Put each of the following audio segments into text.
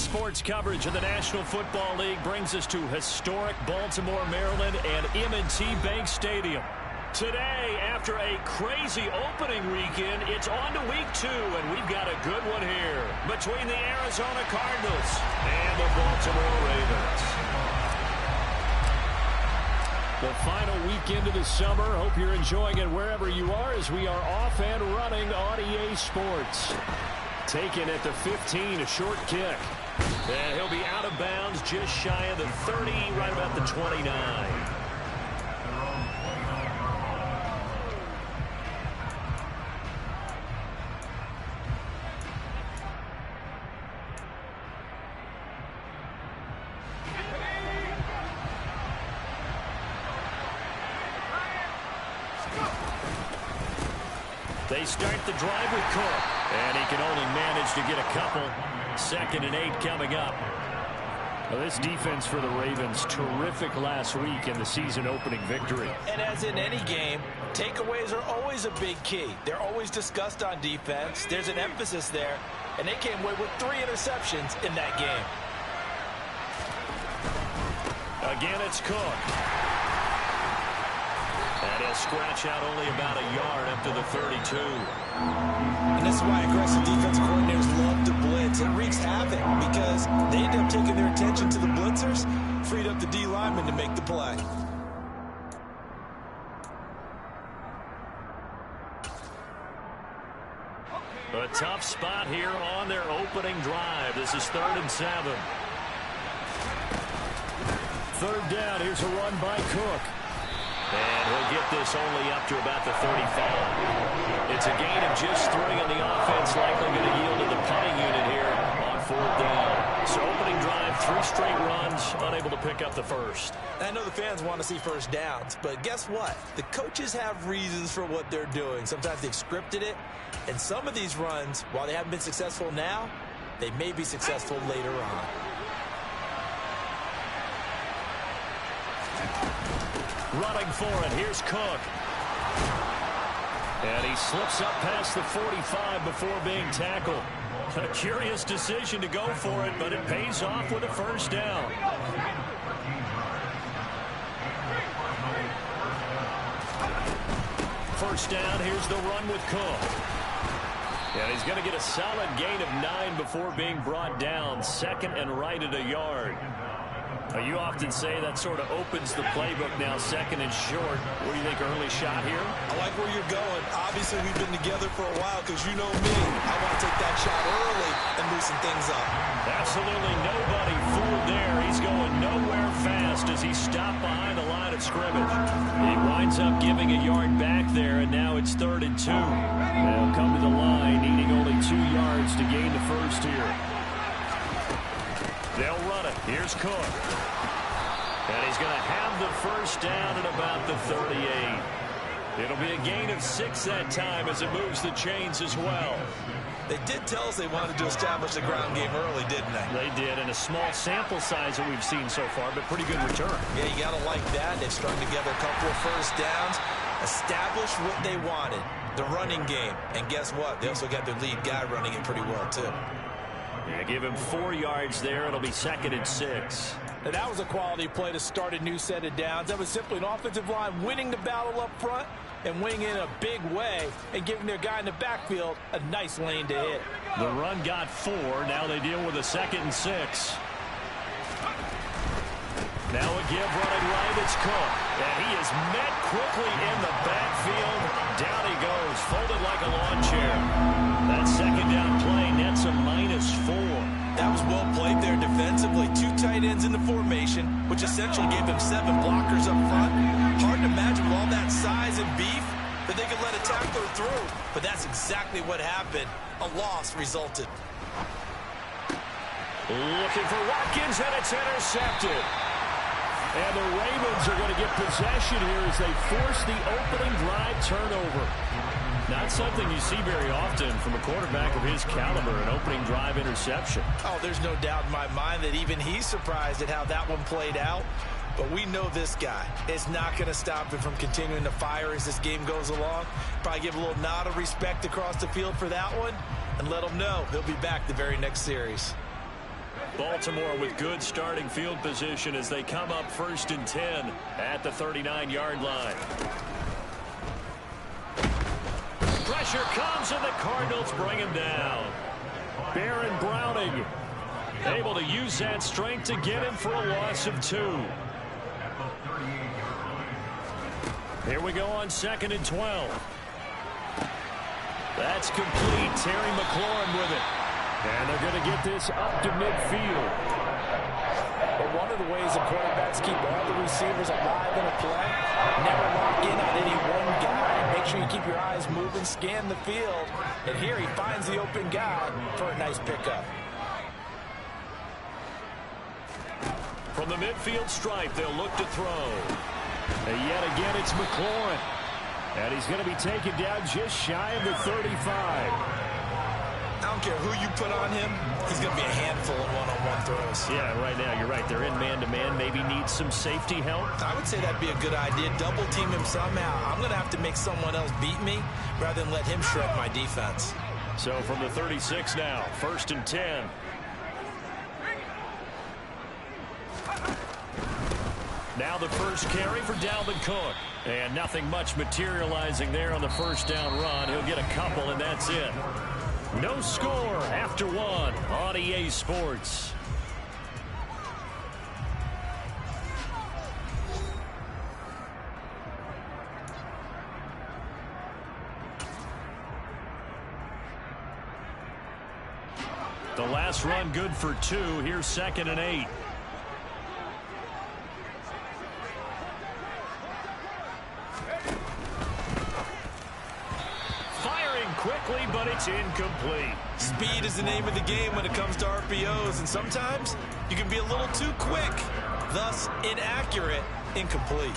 Sports coverage of the National Football League brings us to historic Baltimore, Maryland and M&T Bank Stadium. Today, after a crazy opening weekend, it's on to week 2, and we've got a good one here between the Arizona Cardinals and the Baltimore Ravens. The final weekend of the summer. Hope you're enjoying it wherever you are as we are off and running on EA Sports. Taken at the 15, a short kick. And he'll be out of bounds just shy of the 30, right about the 29. They start the drive with Cook, and he can only manage to get a couple. 2nd and 8 coming up. Well, this defense for the Ravens, terrific last week in the season opening victory. And as in any game, takeaways are always a big key. They're always discussed on defense. There's an emphasis there, and they came away with 3 interceptions in that game. Again, it's Cook. And he'll scratch out only about a yard up to the 32. And this is why aggressive defensive coordinators love to blitz. It wreaks havoc because they end up taking their attention to the blitzers, freed up the D lineman to make the play. A tough spot here on their opening drive. This is 3rd and 7. 3rd down. Here's a run by Cook. And he'll get this only up to about the 35. It's a gain of just 3, and the offense likely going to yield to the punting unit here on 4th down. So opening drive, 3 straight runs, unable to pick up the first. I know the fans want to see first downs, but guess what? The coaches have reasons for what they're doing. Sometimes they've scripted it, and some of these runs, while they haven't been successful now, they may be successful later on. Running for it, here's Cook. And he slips up past the 45 before being tackled. A curious decision to go for it, but it pays off with a first down. First down, here's the run with Cook. And he's going to get a solid gain of 9 before being brought down. 2nd and right at a yard. You often say that sort of opens the playbook now, 2nd and short. What do you think, early shot here? I like where you're going. Obviously, we've been together for a while because you know me. I want to take that shot early and loosen things up. Absolutely nobody fooled there. He's going nowhere fast as he stopped behind the line of scrimmage. He winds up giving a yard back there, and now it's 3rd and 2. They'll come to the line, needing only 2 yards to gain the first here. They'll run it. Here's Cook. And he's going to have the first down at about the 38. It'll be a gain of 6 that time as it moves the chains as well. They did tell us they wanted to establish the ground game early, didn't they? They did, and a small sample size that we've seen so far, but pretty good return. Yeah, you got to like that. They've strung together a couple of first downs, established what they wanted, the running game. And guess what? They also got their lead guy running it pretty well, too. Yeah, give him 4 yards there. It'll be 2nd and 6. And that was a quality play to start a new set of downs. That was simply an offensive line winning the battle up front and winning in a big way and giving their guy in the backfield a nice lane to hit. The run got 4. Now they deal with a 2nd and 6. Now a give running right. It's Cook. And he is met quickly in the backfield. Down he goes, folded like a lawn chair. That 2nd down play nets a -4. That was well played there defensively. 2 tight ends in the formation, which essentially gave them 7 blockers up front. Hard to imagine with all that size and beef that they could let a tackler through. But that's exactly what happened. A loss resulted. Looking for Watkins, and it's intercepted. And the Ravens are going to get possession here as they force the opening drive turnover. Not something you see very often from a quarterback of his caliber, an opening drive interception. Oh, there's no doubt in my mind that even he's surprised at how that one played out. But we know this guy is not going to stop him from continuing to fire as this game goes along. Probably give a little nod of respect across the field for that one and let him know he'll be back the very next series. Baltimore with good starting field position as they come up 1st and 10 at the 39-yard line. Pressure comes, and the Cardinals bring him down. Baron Browning able to use that strength to get him for a loss of 2. Here we go on 2nd and 12. That's complete. Terry McLaurin with it. And they're going to get this up to midfield. But one of the ways the quarterbacks keep all the receivers alive in a play, never lock in on any one guy. Make sure you keep your eyes moving, scan the field. And here he finds the open guy for a nice pickup. From the midfield stripe, they'll look to throw. And yet again, it's McLaurin. And he's going to be taken down just shy of the 35. I don't care who you put on him, he's going to be a handful in one-on-one throws. Yeah, right now, you're right. They're in man-to-man. Maybe needs some safety help. I would say that'd be a good idea. Double team him somehow. I'm going to have to make someone else beat me rather than let him shred my defense. So from the 36 now, 1st and 10. Now the first carry for Dalvin Cook. And nothing much materializing there on the first down run. He'll get a couple, and that's it. No score after 1 on EA Sports. The last run good for 2. Here's 2nd and 8. Quickly, but it's incomplete. Speed is the name of the game when it comes to RPOs, and sometimes you can be a little too quick, thus inaccurate, incomplete.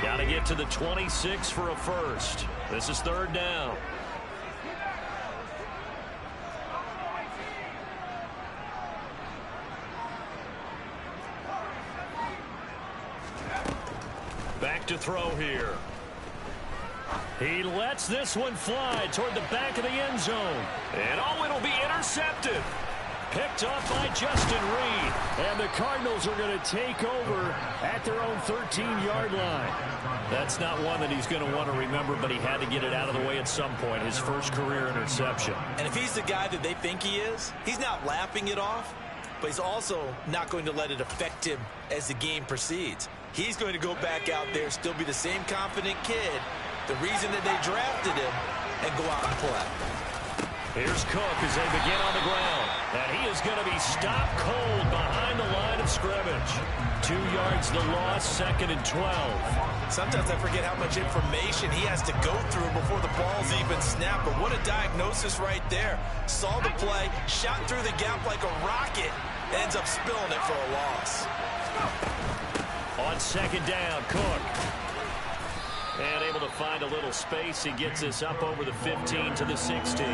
Got to get to the 26 for a first. This is 3rd down. Back to throw here. He lets this one fly toward the back of the end zone. And it'll be intercepted. Picked off by Justin Reed. And the Cardinals are going to take over at their own 13-yard line. That's not one that he's going to want to remember, but he had to get it out of the way at some point. His first career interception. And if he's the guy that they think he is, he's not laughing it off, but he's also not going to let it affect him as the game proceeds. He's going to go back out there, still be the same confident kid, the reason that they drafted him, and go out and play. Here's Cook as they begin on the ground. And he is going to be stopped cold behind the line of scrimmage. 2 yards the loss, 2nd and 12. Sometimes I forget how much information he has to go through before the ball's even snapped. But what a diagnosis right there. Saw the play, shot through the gap like a rocket, ends up spilling it for a loss. On 2nd down, Cook. And able to find a little space. He gets us up over the 15 to the 16.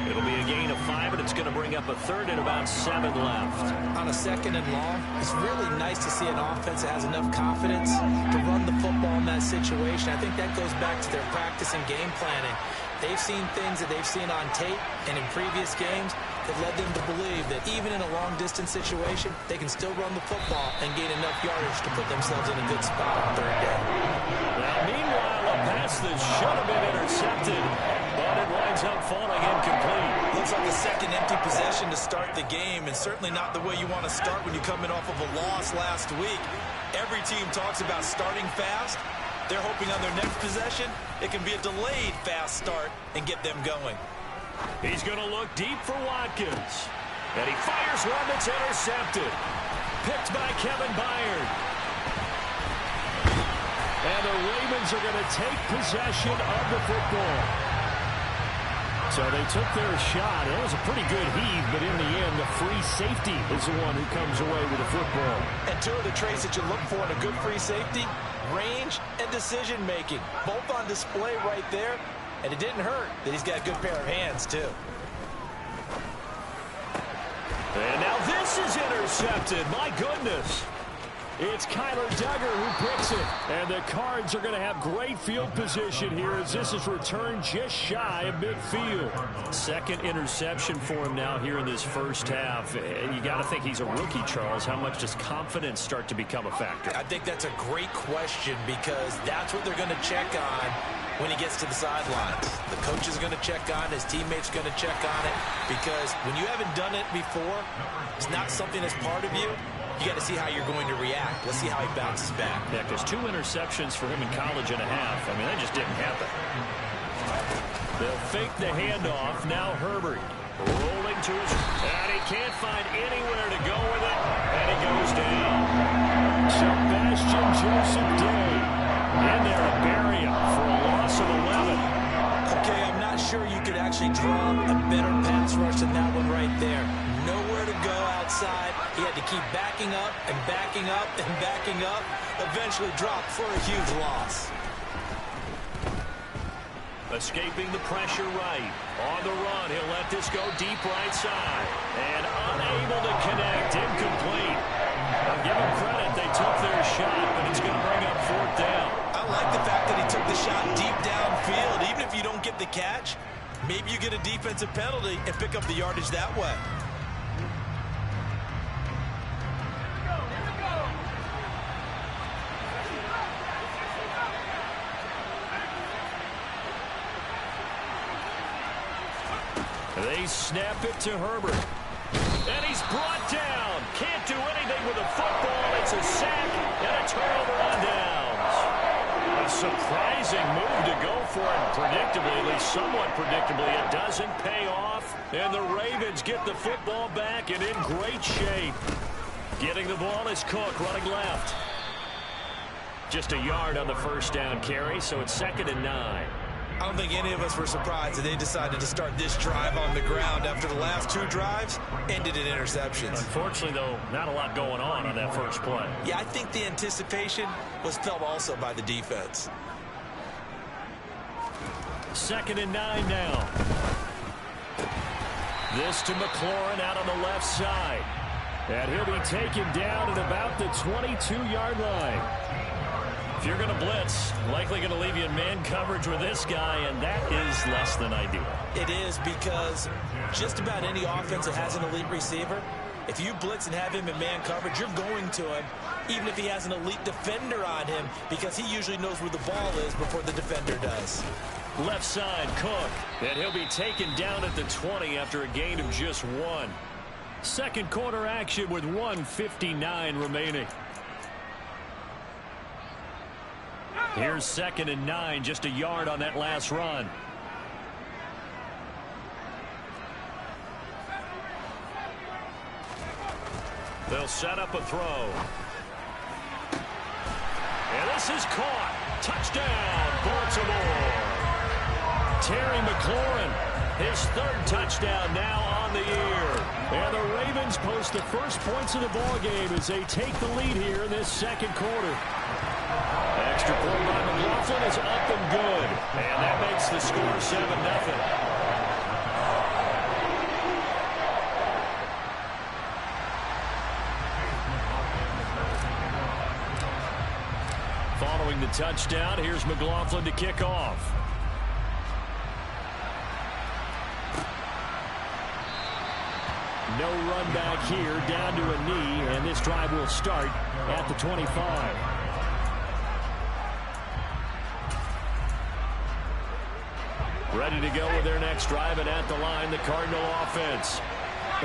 It'll be a gain of 5, and it's going to bring up a 3rd and about 7 left. On a 2nd and long, it's really nice to see an offense that has enough confidence to run the football in that situation. I think that goes back to their practice and game planning. They've seen things that they've seen on tape and in previous games that led them to believe that even in a long-distance situation, they can still run the football and gain enough yardage to put themselves in a good spot on 3rd down. Now, meanwhile, a pass that should have been intercepted, but it winds up falling incomplete. Looks like a second empty possession to start the game, and certainly not the way you want to start when you're coming off of a loss last week. Every team talks about starting fast. They're hoping on their next possession, it can be a delayed fast start and get them going. He's going to look deep for Watkins. And he fires one that's intercepted. Picked by Kevin Byard. And the Ravens are going to take possession of the football. So they took their shot. It was a pretty good heave, but in the end, the free safety is the one who comes away with the football. And 2 of the traits that you look for in a good free safety, range and decision-making. Both on display right there. And it didn't hurt that he's got a good pair of hands, too. And now this is intercepted. My goodness. It's Kyler Duggar who picks it. And the Cards are going to have great field position here as this is returned just shy of midfield. Second interception for him now here in this first half. And you got to think he's a rookie, Charles. How much does confidence start to become a factor? I think that's a great question because that's what they're going to check on when he gets to the sidelines. The coach is going to check on, his teammates going to check on it, because when you haven't done it before, it's not something that's part of you. You got to see how you're going to react. Let's see how he bounces back. Yeah, because 2 interceptions for him in college and a half. I mean, that just didn't happen. They'll fake the handoff. Now Herbert rolling to his... And he can't find anywhere to go with it. And he goes down. Sebastian Joseph Day in there to bury him for a loss of 11. Okay, I'm not sure you could actually draw a better pass rush than that one right there. Nowhere to go outside. He had to keep backing up and backing up and backing up. Eventually dropped for a huge loss. Escaping the pressure right. On the run, he'll let this go deep right side. And unable to connect. Incomplete. I'll give him credit. They took their shot, but it's going to bring up 4th down. I like the fact that he took the shot deep downfield. Even if you don't get the catch, maybe you get a defensive penalty and pick up the yardage that way. They snap it to Herbert. And he's brought down. Can't do anything with the football. It's a sack and a turnover on downs. A surprising move to go for it. Predictably, at least somewhat predictably, it doesn't pay off. And the Ravens get the football back and in great shape. Getting the ball is Cook running left. Just a yard on the first down carry, so it's 2nd and 9. I don't think any of us were surprised that they decided to start this drive on the ground after the last 2 drives ended in interceptions. Unfortunately, though, not a lot going on that first play. Yeah, I think the anticipation was felt also by the defense. 2nd and 9 now. This to McLaurin out on the left side. And he'll be taken down at about the 22-yard line. If you're going to blitz, likely going to leave you in man coverage with this guy, and that is less than ideal. It is, because just about any offense that has an elite receiver, if you blitz and have him in man coverage, you're going to him, even if he has an elite defender on him, because he usually knows where the ball is before the defender does. Left side, Cook. And he'll be taken down at the 20 after a gain of just 1. Second quarter action with 1:59 remaining. Here's 2nd and 9, just a yard on that last run. They'll set up a throw. And this is caught. Touchdown, Baltimore. Terry McLaurin, his 3rd touchdown now on the year. And the Ravens post the first points of the ballgame as they take the lead here in this 2nd quarter. Extra point by McLaughlin is up and good. And that makes the score 7-0. Following the touchdown, here's McLaughlin to kick off. No run back here, down to a knee, and this drive will start at the 25. Ready to go with their next drive, and at the line, the Cardinal offense.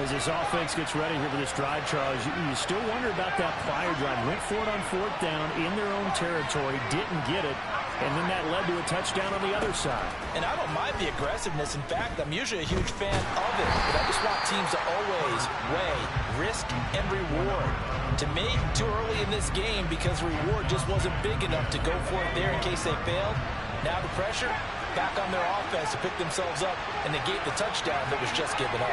As this offense gets ready here for this drive, Charles, you still wonder about that prior drive. Went for it on 4th down in their own territory, didn't get it, and then that led to a touchdown on the other side. And I don't mind the aggressiveness. In fact, I'm usually a huge fan of it, but I just want teams to always weigh risk and reward. To me, too early in this game because the reward just wasn't big enough to go for it there in case they failed. Now the pressure back on their offense to pick themselves up and negate the touchdown that was just given up.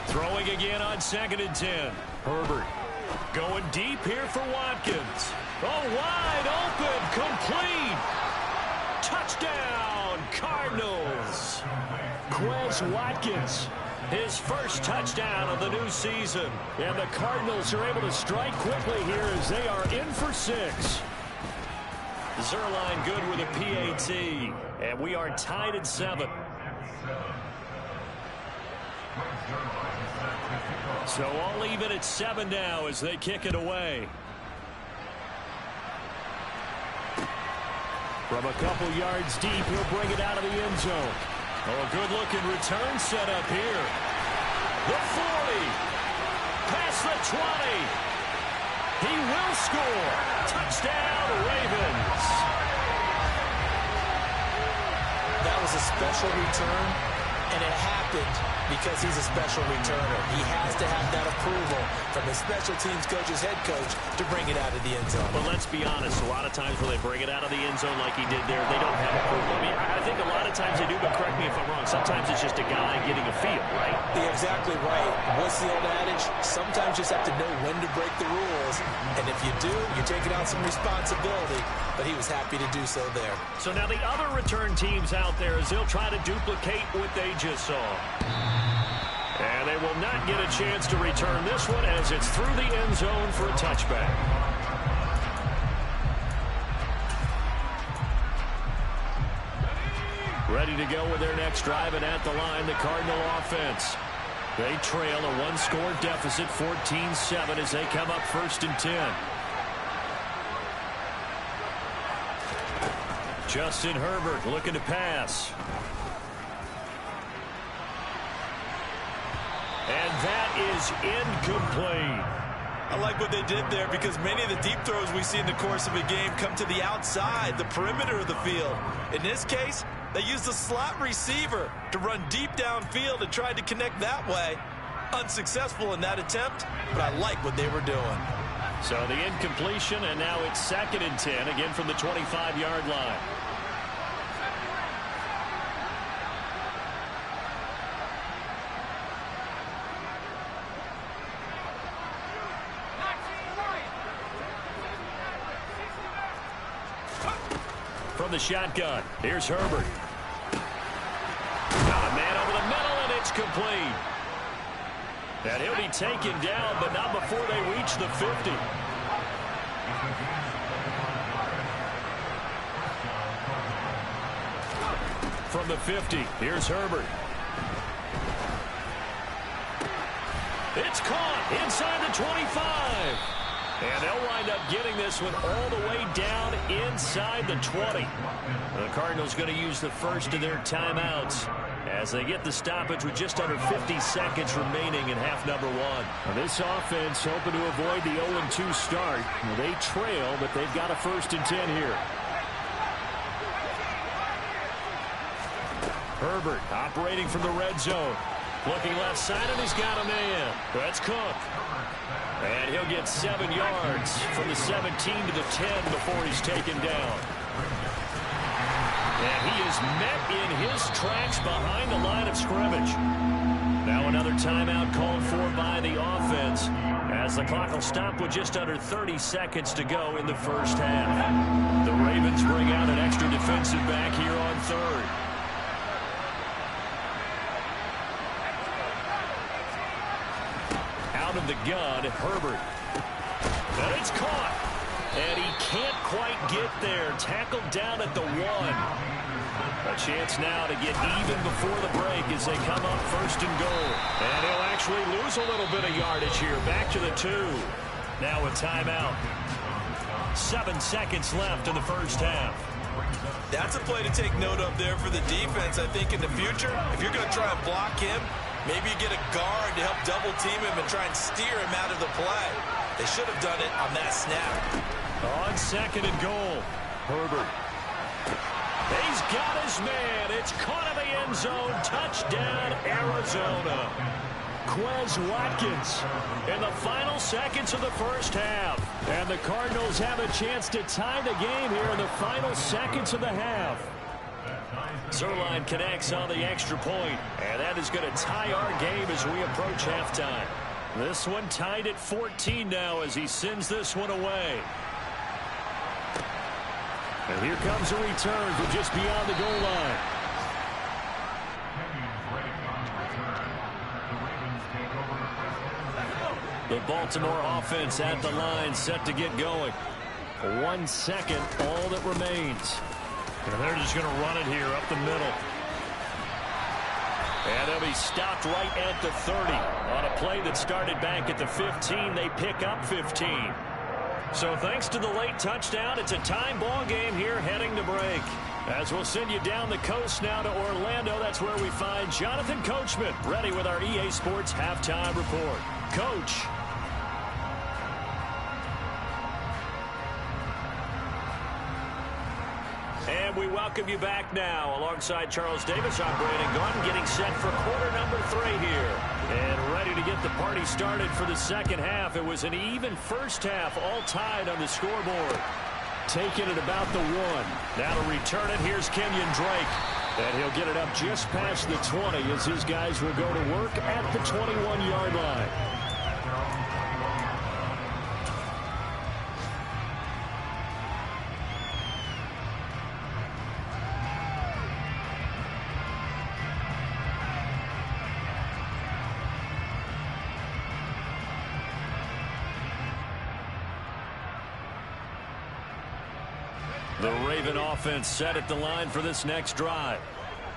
Throwing again on 2nd and 10. Herbert going deep here for Watkins. Oh, wide open, complete. Touchdown, Cardinals. Quez Watkins. His first touchdown of the new season. And the Cardinals are able to strike quickly here as they are in for 6. Zerline good with a PAT. And we are tied at 7. So all even at 7 now as they kick it away. From a couple yards deep, he'll bring it out of the end zone. Oh, a good-looking return set up here. The 40. Past the 20. He will score. Touchdown, Ravens. That was a special return, and it happened because he's a special returner. He has to have that approval from his special teams coach's head coach to bring it out of the end zone. But let's be honest, a lot of times when they bring it out of the end zone like he did there, they don't have approval. I mean, I think a lot of times they do, but correct me if I'm wrong. Sometimes it's just a guy getting a feel, right? You're exactly right. What's the old adage? Sometimes you just have to know when to break the rules. And if you do, you're taking on some responsibility. But he was happy to do so there. So now the other return teams out there as they'll try to duplicate what they just saw. And they will not get a chance to return this one as it's through the end zone for a touchback. Ready to go with their next drive, and at the line, the Cardinal offense. They trail a one-score deficit, 14-7, as they come up 1st and 10. Justin Herbert looking to pass. And that is incomplete. I like what they did there because many of the deep throws we see in the course of a game come to the outside, the perimeter of the field. In this case, they used the slot receiver to run deep downfield and tried to connect that way. Unsuccessful in that attempt, but I like what they were doing. So the incompletion, and now it's 2nd and 10, again from the 25-yard line. From the shotgun, here's Herbert. Got a man over the middle, and it's complete. And he'll be taken down, but not before they reach the 50. From the 50, here's Herbert. It's caught inside the 25. And they'll wind up getting this one all the way down inside the 20. The Cardinals going to use the first of their timeouts as they get the stoppage with just under 50 seconds remaining in half number 1. Now this offense hoping to avoid the 0-2 start. Well, they trail, but they've got a 1st and 10 here. Herbert operating from the red zone. Looking left side, and he's got a man. That's Cook. And he'll get 7 yards from the 17 to the 10 before he's taken down. And he is met in his tracks behind the line of scrimmage. Now another timeout called for by the offense as the clock will stop with just under 30 seconds to go in the first half. The Ravens bring out an extra defensive back here on 3rd. Out of the gun, Herbert. And it's caught. And he can't quite get there. Tackled down at the 1. A chance now to get even before the break as they come up 1st and goal. And he'll actually lose a little bit of yardage here. Back to the 2. Now a timeout. 7 seconds left in the first half. That's a play to take note of there for the defense. I think in the future, if you're going to try and block him, maybe you get a guard to help double team him and try and steer him out of the play. They should have done it on that snap. On 2nd and goal, Herbert. He's got his man. It's caught in the end zone. Touchdown, Arizona. Quez Watkins in the final seconds of the first half. And the Cardinals have a chance to tie the game here in the final seconds of the half. Zerline connects on the extra point, and that is going to tie our game as we approach halftime. This one tied at 14 now as he sends this one away. And here comes a return from just beyond the goal line. The Baltimore offense at the line, set to get going. 1 second, all that remains. And they're just going to run it here up the middle. And they'll be stopped right at the 30. On a play that started back at the 15, they pick up 15. So thanks to the late touchdown, it's a time ball game here heading to break. As we'll send you down the coast now to Orlando, that's where we find Jonathan Coachman, ready with our EA Sports Halftime Report. Coach. And we welcome you back now. Alongside Charles Davis, I'm Brandon Gaudin, getting set for quarter number 3 here. And ready to get the party started for the second half. It was an even first half, all tied on the scoreboard. Taking it about the 1. Now to return it, here's Kenyon Drake. And he'll get it up just past the 20 as his guys will go to work at the 21-yard line. The Raven offense set at the line for this next drive.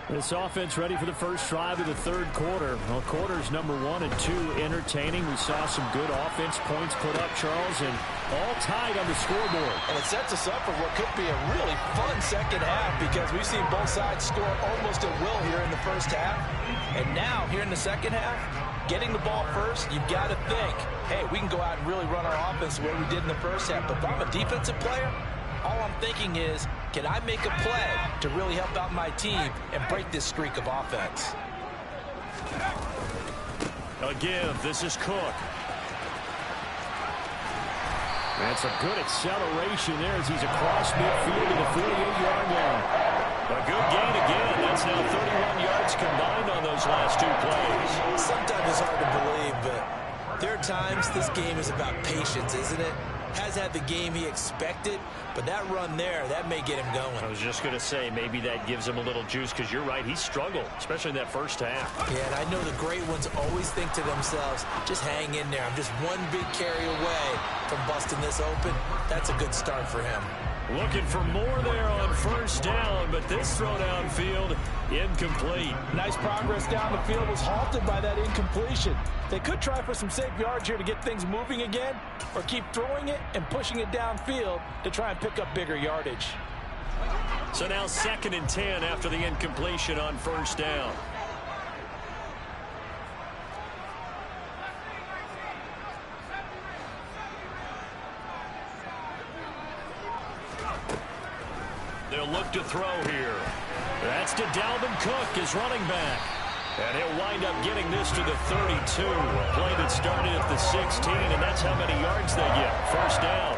This offense ready for the first drive of the third quarter. Well, quarters number 1 and 2 entertaining. We saw some good offense points put up, Charles, and all tied on the scoreboard. And it sets us up for what could be a really fun second half because we've seen both sides score almost at will here in the first half. And now, here in the second half, getting the ball first, you've got to think, hey, we can go out and really run our offense the way we did in the first half. But if I'm a defensive player, all I'm thinking is, can I make a play to really help out my team and break this streak of offense? Again, this is Cook. That's a good acceleration there as he's across midfield to the 48-yard line. A good gain again. That's now 31 yards combined on those last 2 plays. Sometimes it's hard to believe, but there are times this game is about patience, isn't it? Has had the game he expected, but that run there, that may get him going. I was just going to say, maybe that gives him a little juice because you're right, he struggled, especially in that first half. Yeah, and I know the great ones always think to themselves, just hang in there. I'm just one big carry away from busting this open. That's a good start for him. Looking for more there on first down, but this throw downfield, incomplete. Nice progress down the field was halted by that incompletion. They could try for some safe yards here to get things moving again, or keep throwing it and pushing it downfield to try and pick up bigger yardage. So now 2nd and 10 after the incompletion on first down. They'll look to throw here. That's to Dalvin Cook, his running back. And he'll wind up getting this to the 32. A play that started at the 16, and that's how many yards they get. First down.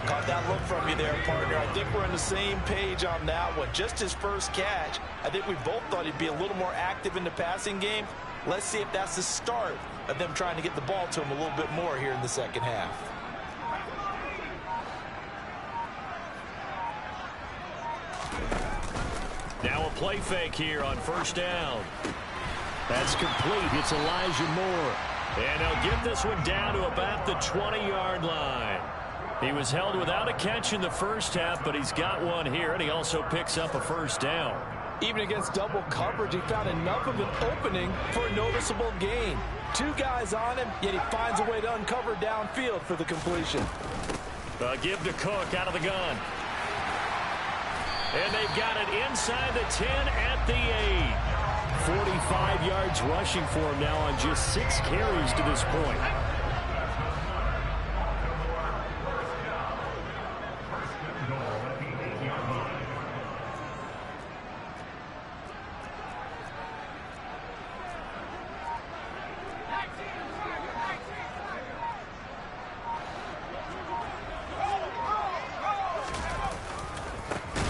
Caught that look from you there, partner. I think we're on the same page on that one. Just his first catch, I think we both thought he'd be a little more active in the passing game. Let's see if that's the start of them trying to get the ball to him a little bit more here in the second half. Now a play fake here on first down. That's complete. It's Elijah Moore. And he'll get this one down to about the 20-yard line. He was held without a catch in the first half, but he's got one here, and he also picks up a first down. Even against double coverage, he found enough of an opening for a noticeable gain. 2 guys on him, yet he finds a way to uncover downfield for the completion. Give to Cook out of the gun. And they've got it inside the 10 at the 8. 45 yards rushing for him now on just 6 carries to this point.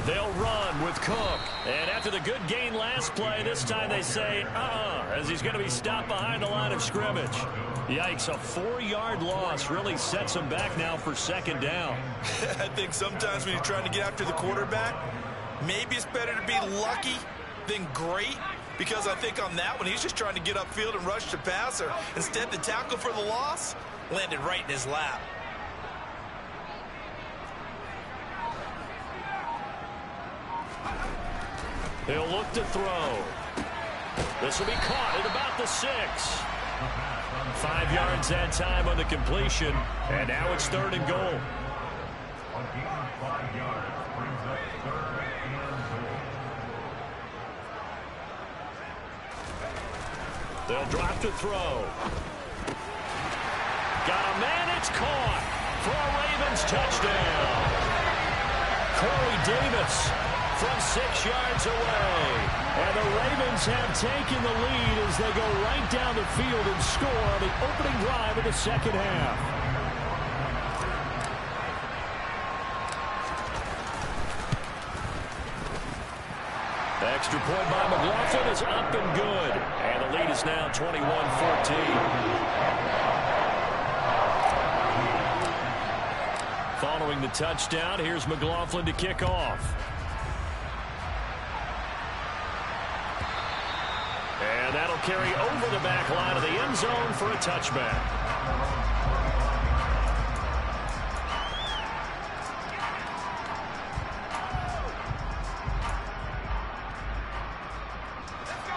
They'll run with Cook. And after the good gain last play, this time they say, as he's going to be stopped behind the line of scrimmage. Yikes, a 4-yard loss really sets him back now for second down. I think sometimes when you're trying to get after the quarterback, maybe it's better to be lucky than great, because I think on that one, he's just trying to get upfield and rush the passer. Instead, the tackle for the loss, landed right in his lap. He'll look to throw. This will be caught at about the 6. 5 yards that time on the completion, and now it's 3rd and goal. They'll drop to throw. Got a man, it's caught for a Ravens touchdown. Corey Davis from 6 yards away. And the Ravens have taken the lead as they go right down the field and score on the opening drive of the second half. Extra point by McLaughlin is up and good. And the lead is now 21-14. Following the touchdown, here's McLaughlin to kick off. And that'll carry over the back line of the end zone for a touchback.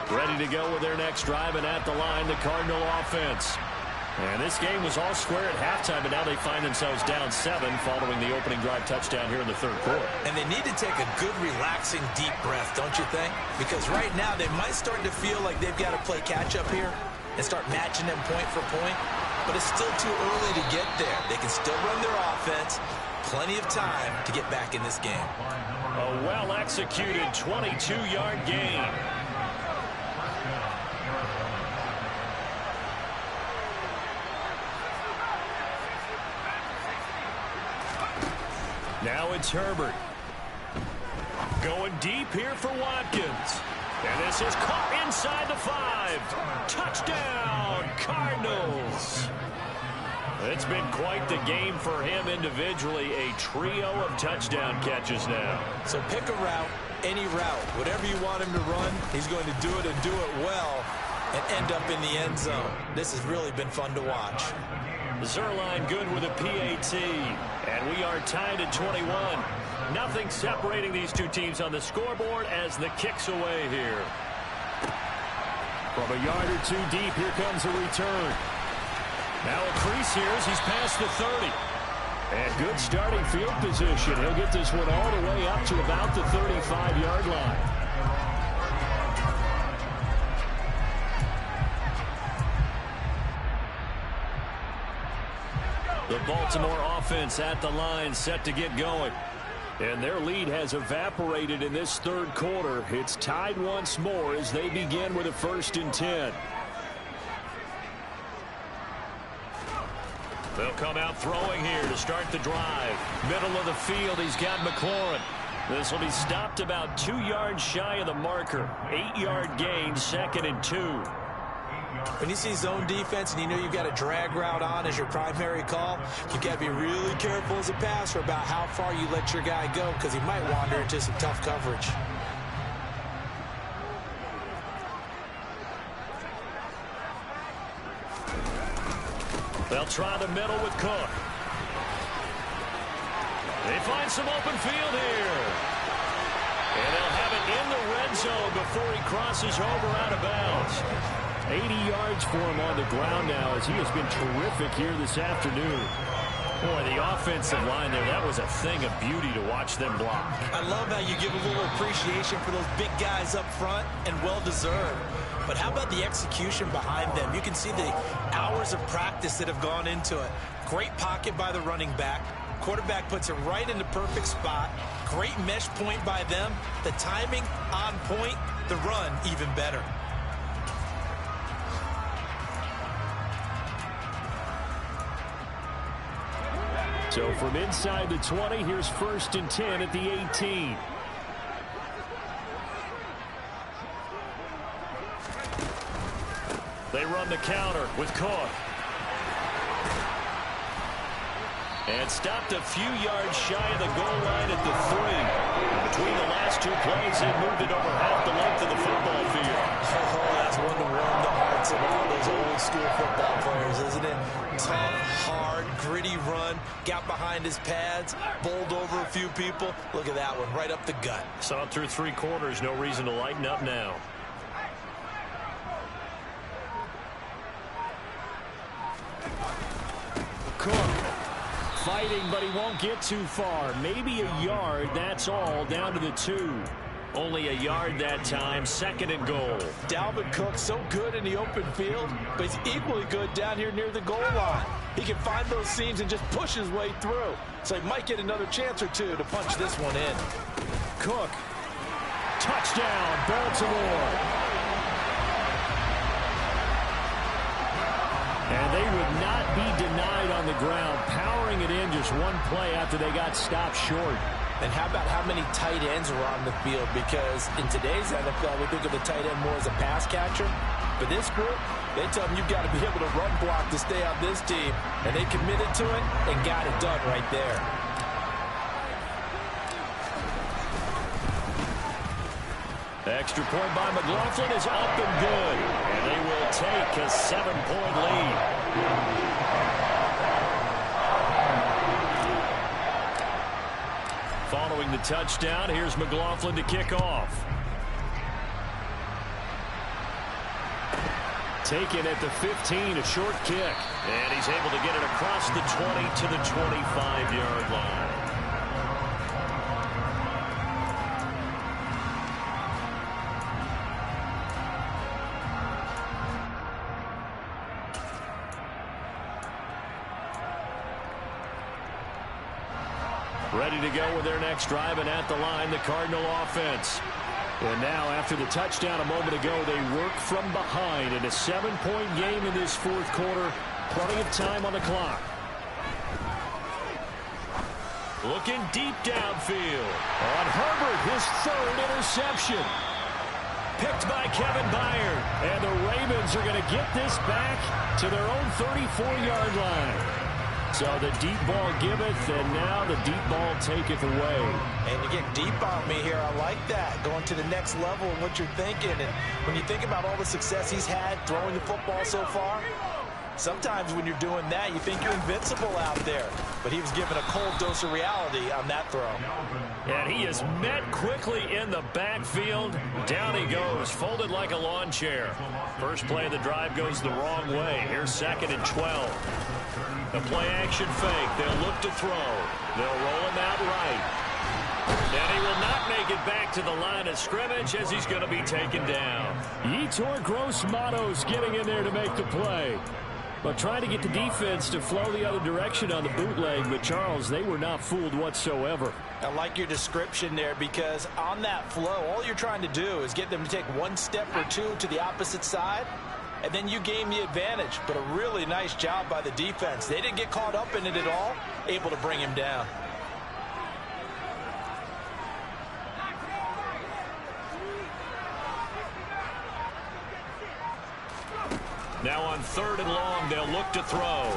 Ready to go with their next drive, and at the line, the Cardinal offense. And this game was all square at halftime, but now they find themselves down 7 following the opening drive touchdown here in the 3rd quarter. And they need to take a good, relaxing, deep breath, don't you think? Because right now they might start to feel like they've got to play catch-up here and start matching them point for point. But it's still too early to get there. They can still run their offense. Plenty of time to get back in this game. A well-executed 22-yard gain. Now it's Herbert. Going deep here for Watkins. And this is caught inside the 5. Touchdown, Cardinals. It's been quite the game for him individually. A trio of touchdown catches now. So pick a route, any route. Whatever you want him to run, he's going to do it and do it well and end up in the end zone. This has really been fun to watch. Zerline good with a PAT. And we are tied at 21. Nothing separating these two teams on the scoreboard as the kick's away here. From a yard or 2 deep, here comes a return. Now a crease here as he's past the 30. And good starting field position. He'll get this one all the way up to about the 35-yard line. The Baltimore offense at the line, set to get going. And their lead has evaporated in this 3rd quarter. It's tied once more as they begin with a 1st and 10. They'll come out throwing here to start the drive. Middle of the field, he's got McLaurin. This will be stopped about 2 yards shy of the marker. 8-yard gain, 2nd and 2. When you see zone defense and you know you've got a drag route on as your primary call, you've got to be really careful as a passer about how far you let your guy go because he might wander into some tough coverage. They'll try the middle with Cook. They find some open field here. And they'll have it in the red zone before he crosses over out of bounds. 80 yards for him on the ground now as he has been terrific here this afternoon. Boy, the offensive line there, that was a thing of beauty to watch them block. I love how you give a little appreciation for those big guys up front, and well-deserved. But how about the execution behind them? You can see the hours of practice that have gone into it. Great pocket by the running back. Quarterback puts it right in the perfect spot. Great mesh point by them. The timing on point. The run even better. So from inside the 20, here's 1st and 10 at the 18. They run the counter with Cook. And stopped a few yards shy of the goal line at the 3. Between the last 2 plays, they moved it over half the length of the football field. Oh, that's one to warm the hearts of all those old old school football players, isn't it? Tough, hard, gritty run, got behind his pads, bowled over a few people. Look at that one, right up the gut. Saw it through 3 quarters, no reason to lighten up now. Cook fighting, but he won't get too far. Maybe a yard, that's all, down to the 2. Only a yard that time, 2nd and goal. Dalvin Cook so good in the open field, but he's equally good down here near the goal line. He can find those seams and just push his way through. So he might get another chance or two to punch this one in. Cook, touchdown, Baltimore. And they would not be denied on the ground, powering it in just one play after they got stopped short. And how about how many tight ends are on the field? Because in today's NFL, we think of the tight end more as a pass catcher. But this group, they tell them you've got to be able to run block to stay on this team. And they committed to it and got it done right there. Extra point by McLaughlin is up and good. And they will take a 7-point lead. Following the touchdown, here's McLaughlin to kick off. Taken at the 15, a short kick. And he's able to get it across the 20 to the 25-yard line. Ready to go with their next drive, and at the line, the Cardinal offense. And now, after the touchdown a moment ago, they work from behind in a 7-point game in this 4th quarter. Plenty of time on the clock. Looking deep downfield. On Herbert, his 3rd interception. Picked by Kevin Byard. And the Ravens are going to get this back to their own 34-yard line. So the deep ball giveth, and now the deep ball taketh away. And you get deep on me here. I like that. Going to the next level of what you're thinking. And when you think about all the success he's had throwing the football so far, sometimes when you're doing that, you think you're invincible out there. But he was given a cold dose of reality on that throw. And he is met quickly in the backfield. Down he goes, folded like a lawn chair. First play of the drive goes the wrong way. Here's 2nd and 12. A play-action fake. They'll look to throw. They'll roll him out right. And he will not make it back to the line of scrimmage as he's going to be taken down. Yetur Gross-Matos getting in there to make the play. But trying to get the defense to flow the other direction on the bootleg. But, Charles, they were not fooled whatsoever. I like your description there, because on that flow, all you're trying to do is get them to take one step or two to the opposite side, and then you gain the advantage. But a really nice job by the defense. They didn't get caught up in it at all, able to bring him down. Now on 3rd and long, they'll look to throw.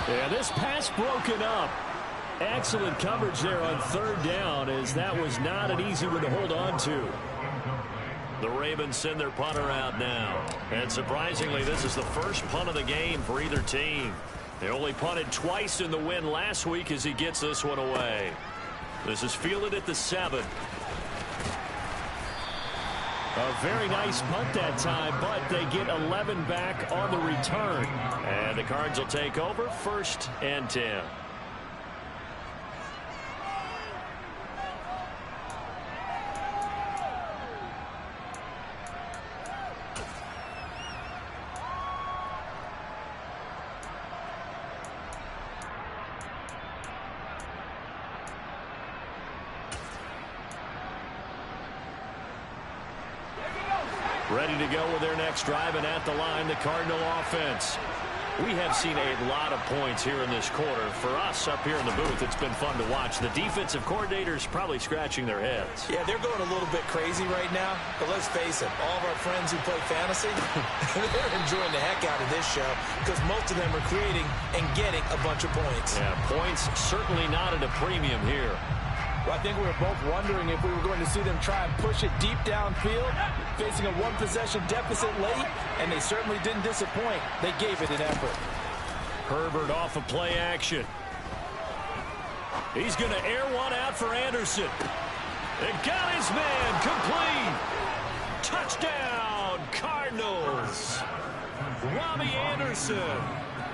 Yeah, this pass broken up. Excellent coverage there on 3rd down, as that was not an easy one to hold on to. The Ravens send their punter out now. And surprisingly, this is the first punt of the game for either team. They only punted twice in the win last week as he gets this one away. This is fielded at the 7. A very nice punt that time, but they get 11 back on the return. And the Cards will take over 1st and 10. Ready to go with their next drive, and at the line, the Cardinal offense. We have seen a lot of points here in this quarter. For us up here in the booth, it's been fun to watch. The defensive coordinators probably scratching their heads. Yeah, they're going a little bit crazy right now. But let's face it, all of our friends who play fantasy, they're enjoying the heck out of this show, because most of them are creating and getting a bunch of points. Yeah, points certainly not at a premium here. Well, I think we were both wondering if we were going to see them try and push it deep downfield, facing a one-possession deficit late, and they certainly didn't disappoint. They gave it an effort. Herbert off of play action. He's going to air one out for Anderson. And got his man complete. Touchdown, Cardinals. Robbie Anderson,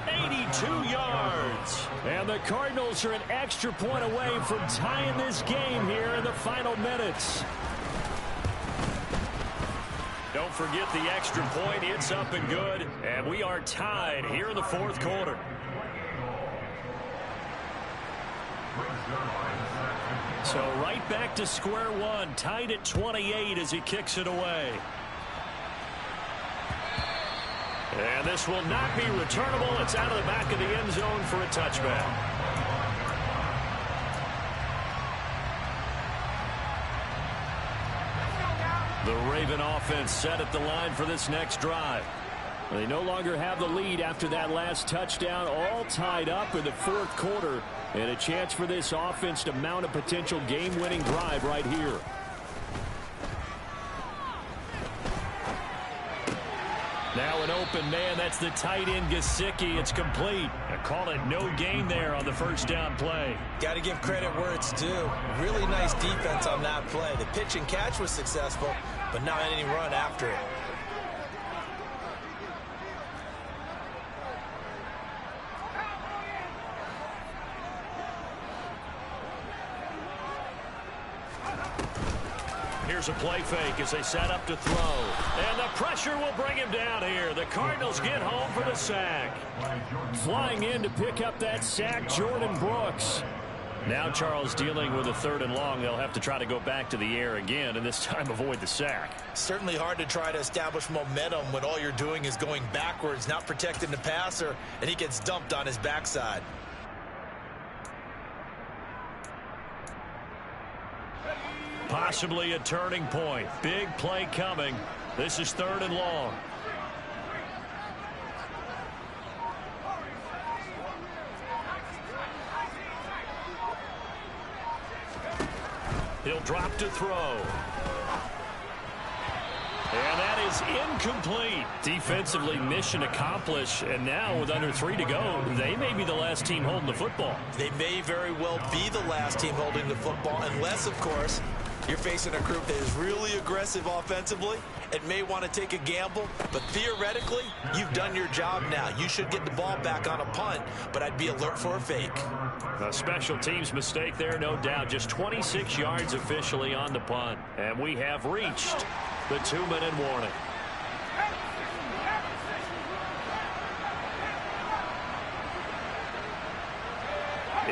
82 yards. And the Cardinals are an extra point away from tying this game here in the final minutes. Don't forget the extra point. It's up and good. And we are tied here in the fourth quarter. So right back to square one, tied at 28 as he kicks it away. And this will not be returnable. It's out of the back of the end zone for a touchback. The Raven offense set at the line for this next drive. They no longer have the lead after that last touchdown, all tied up in the fourth quarter, and a chance for this offense to mount a potential game-winning drive right here. Now an open man, that's the tight end Gesicki. It's complete. I call it no gain there on the first down play. Got to give credit where it's due. Really nice defense on that play. The pitch and catch was successful, but not any run after it. Here's a play fake as they set up to throw. And the pressure will bring him down here. The Cardinals get home for the sack. Flying in to pick up that sack, Jordan Brooks. Now Charles dealing with a 3rd and long. They'll have to try to go back to the air again and this time avoid the sack. Certainly hard to try to establish momentum when all you're doing is going backwards, not protecting the passer, and he gets dumped on his backside. Possibly a turning point. Big play coming. This is 3rd and long. He'll drop to throw. And that is incomplete. Defensively, mission accomplished. And now with under 3 to go, they may be the last team holding the football. They may very well be the last team holding the football, unless, of course, you're facing a group that is really aggressive offensively and may want to take a gamble. But theoretically, you've done your job now. You should get the ball back on a punt, but I'd be alert for a fake. A special teams mistake there, no doubt. Just 26 yards officially on the punt. And we have reached the 2-minute warning.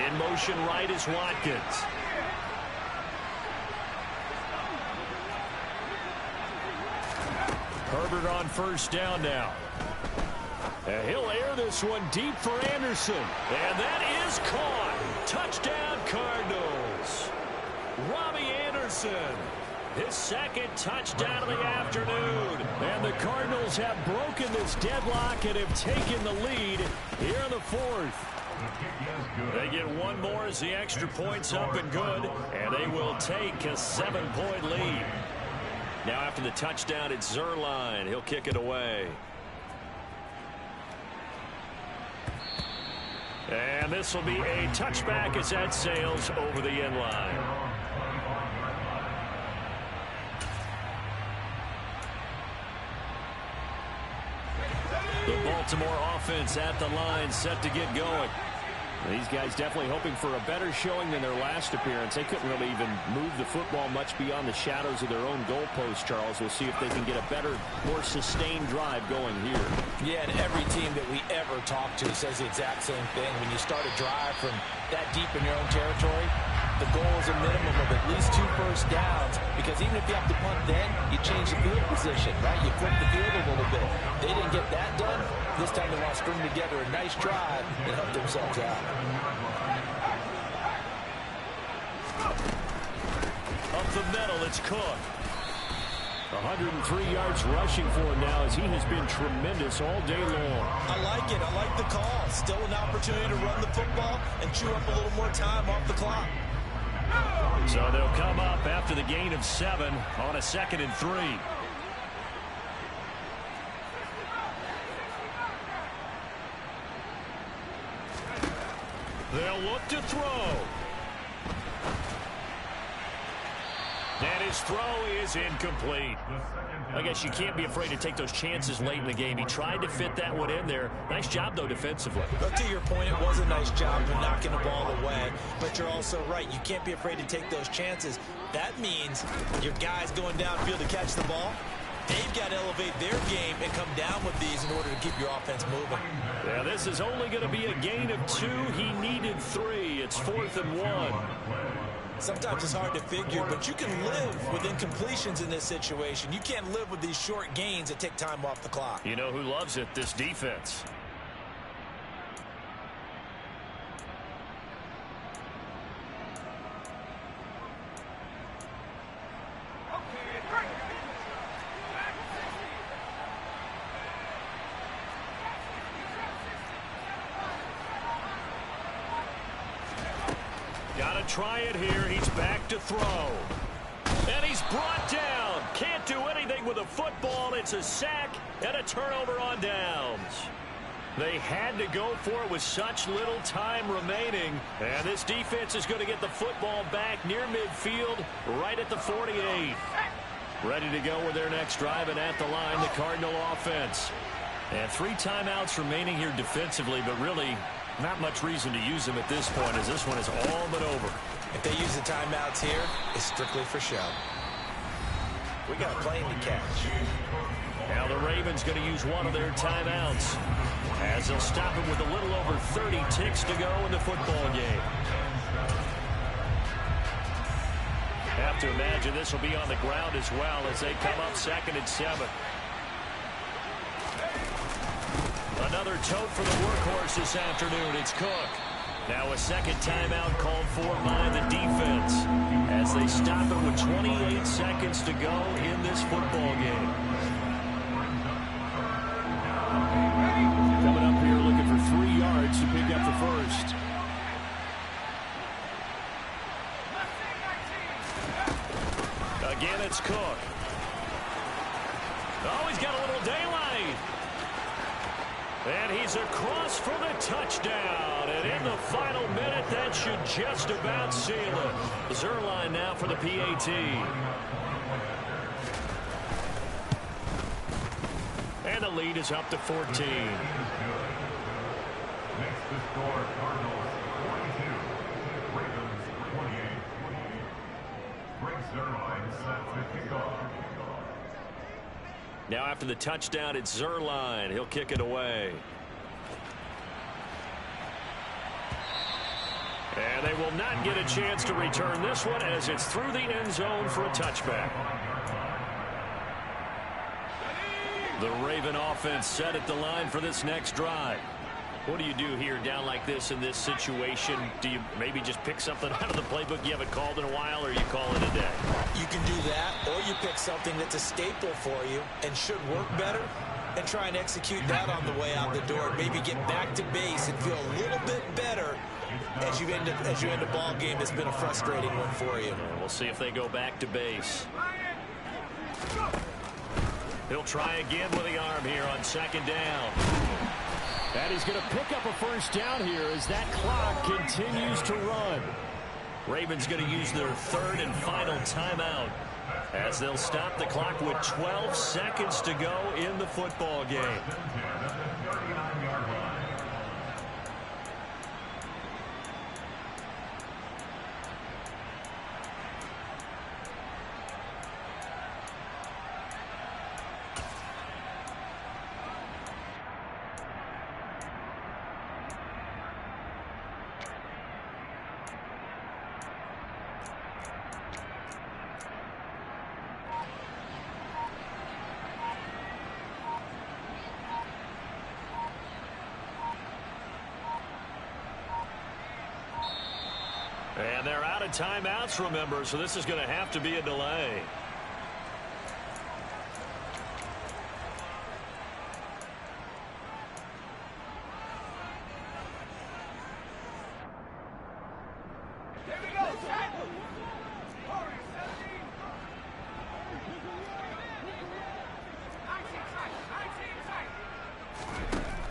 In motion right is Watkins. Herbert on first down now. And he'll air this one deep for Anderson. And that is caught. Touchdown, Cardinals. Robbie Anderson. His 2nd touchdown of the afternoon. And the Cardinals have broken this deadlock and have taken the lead here in the 4th. They get one more as the extra point's up and good. And they will take a 7-point lead. Now after the touchdown, it's Zerline. He'll kick it away. And this will be a touchback as that sails over the end line. The Baltimore offense at the line, set to get going. These guys definitely hoping for a better showing than their last appearance. They couldn't really even move the football much beyond the shadows of their own goalpost, Charles. We'll see if they can get a better, more sustained drive going here. Yeah, and every team that we ever talk to says the exact same thing. When you start a drive from that deep in your own territory, the goal is a minimum of at least 2 first downs, because even if you have to punt then, you change the field position, right? You flip the field a little bit. They didn't get that done. This time they want to string together a nice drive and help themselves out. Up the middle, it's Cook. 103 yards rushing for him now as he has been tremendous all day long. I like it. I like the call. Still an opportunity to run the football and chew up a little more time off the clock. So they'll come up after the gain of 7 on a 2nd and 3. They'll look to throw. And his throw is incomplete. I guess you can't be afraid to take those chances late in the game. He tried to fit that one in there. Nice job, though, defensively. But to your point, it was a nice job of knocking the ball away. But you're also right. You can't be afraid to take those chances. That means your guys going downfield to catch the ball, they've got to elevate their game and come down with these in order to keep your offense moving. Yeah, this is only going to be a gain of 2. He needed 3. It's 4th and 1. Sometimes it's hard to figure, but you can live with incompletions in this situation. You can't live with these short gains that take time off the clock. You know who loves it? This defense. Got to try it here. He's back to throw. And he's brought down. Can't do anything with a football. It's a sack and a turnover on downs. They had to go for it with such little time remaining. And this defense is going to get the football back near midfield, right at the 48. Ready to go with their next drive, and at the line, the Cardinal offense. And 3 timeouts remaining here defensively, but really not much reason to use them at this point, as this one is all but over. If they use the timeouts here, it's strictly for show. We got a plane to catch. Now the Ravens going to use one of their timeouts, as they'll stop it with a little over 30 ticks to go in the football game. Have to imagine this will be on the ground as well as they come up 2nd and 7. Another tote for the workhorse this afternoon. It's Cook. Now a 2nd timeout called for by the defense as they stop it with 28 seconds to go in this football game. Coming up here looking for 3 yards to pick up the first. Again, it's Cook. Oh, he's got a little daylight. And he's across for the touchdown. And in the final minute, that should just about seal it. Zerline now for the PAT. And the lead is up to 14. Next to score, Cardinals 42, Ravens 28. Greg Zerline set to kick off. Now after the touchdown, it's Zerline. He'll kick it away. And they will not get a chance to return this one as it's through the end zone for a touchback. The Raven offense set at the line for this next drive. What do you do here down like this in this situation? Do you maybe just pick something out of the playbook you haven't called in a while, or you call it a day? You can do that, or you pick something that's a staple for you and should work better and try and execute that on the way out the door. Maybe get back to base and feel a little bit better as you end a ball game that's been a frustrating one for you. We'll see if they go back to base. He'll try again with the arm here on 2nd down. And he's going to pick up a first down here as that clock continues to run. Ravens going to use their 3rd and final timeout as they'll stop the clock with 12 seconds to go in the football game. And they're out of timeouts, remember, so this is going to have to be a delay.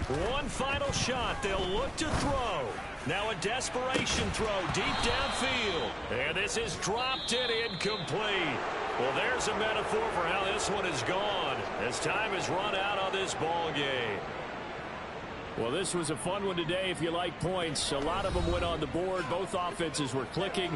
One final shot. They'll look to throw. Now a desperation throw deep downfield. And this is dropped in incomplete. Well, there's a metaphor for how this one is gone as time has run out on this ball game. Well, this was a fun one today if you like points. A lot of them went on the board. Both offenses were clicking.